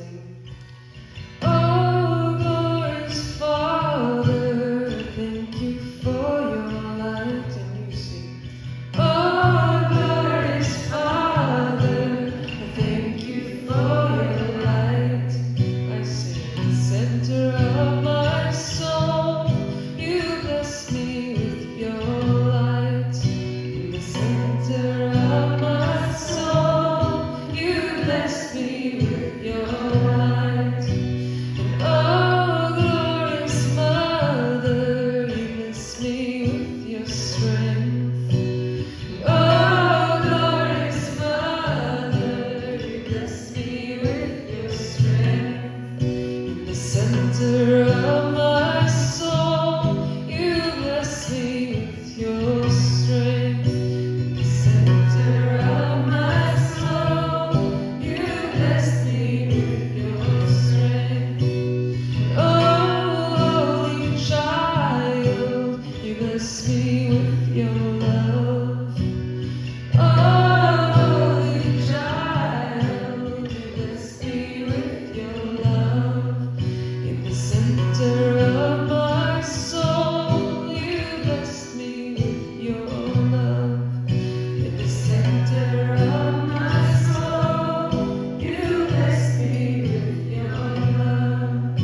sing. Oh, glorious Father, thank you for your light. And you sing. Oh, glorious Father, thank you for your light. I sing, the center of my soul, you bless me with your light. In the center of my soul, you bless me with your light. And oh, glorious Mother, you bless me with your strength. Oh, glorious Mother, you bless me with your strength. In the center of my soul, you bless me with your strength. In the center of my soul, you bless me with your strength. Oh, holy child, you bless me with your love. Oh, holy child, you bless me with your love. In the center of my soul, you bless me with your love. In the center of my soul, you bless me with your love.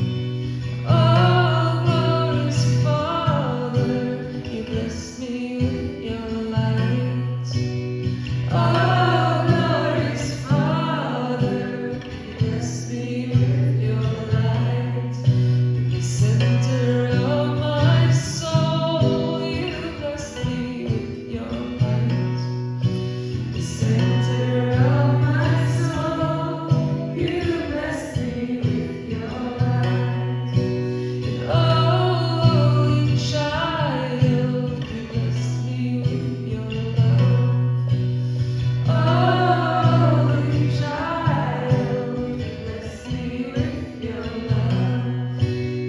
Oh, glorious Father, you bless me with your light. Oh, glorious Father, you bless me with your light. In the center of my soul, you bless me with your light. In the center of my soul, you bless me with your light. And oh, holy child, you bless me with your love. Oh, holy child, you bless me with your love.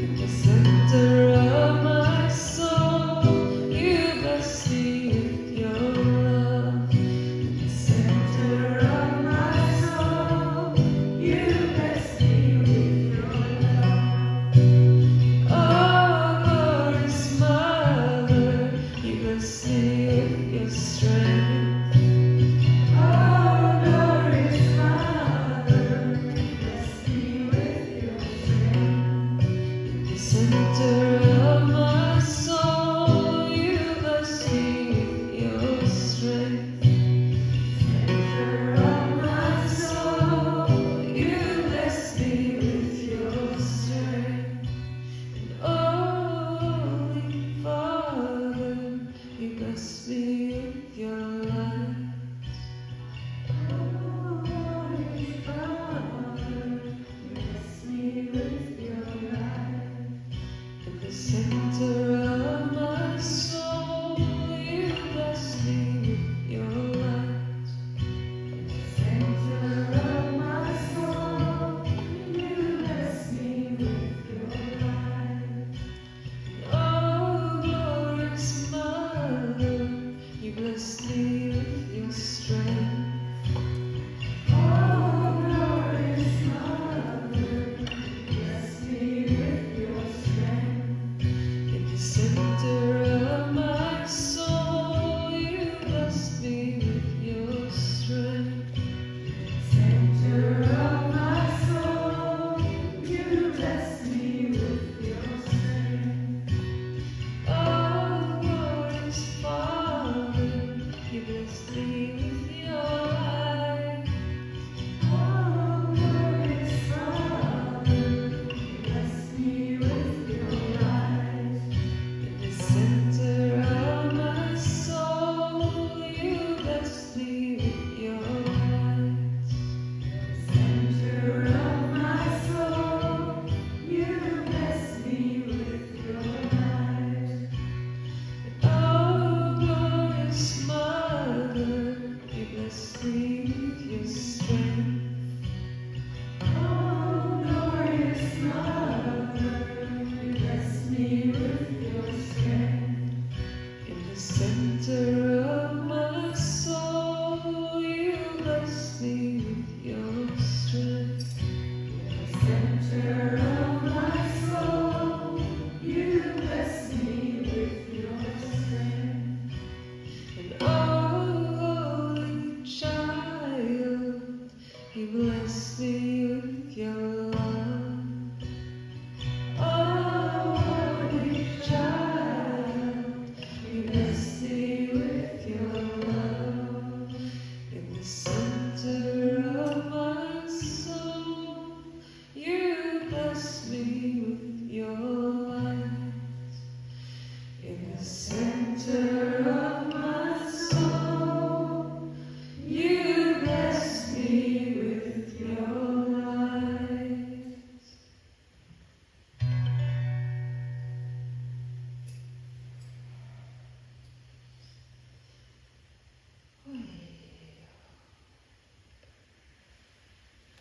In the center of my soul, you bless me with your love. In the center of my soul, you bless me with your love. Oh, glorious Mother, you bless me with your strength. Oh, glorious Mother, you bless me with your strength. In the center of my soul, you bless me with your strength. Center of my soul, you bless me with your strength. And oh, holy Father, you bless me with your light. Oh, holy Father, you bless me with your light. In the center of my soul, you bless me with your light. In the center of my soul, you bless me with your light. Oh, glorious Mother, you bless me with your strength. Oh, glorious Mother, you bless me with your strength. In the center of my soul, you bless me with your strength. Center of my soul, you bless me with your strength. Oh, glorious Father, you bless me with your light. Oh, glorious Father, you bless me with your light. In the center of my soul, you bless me with your light. Center of my soul, you bless me with your light. Oh, glorious Mother, you bless me with your strength. Oh, glorious Mother, you bless me with your strength. In the center of my soul, you bless me with your strength. the center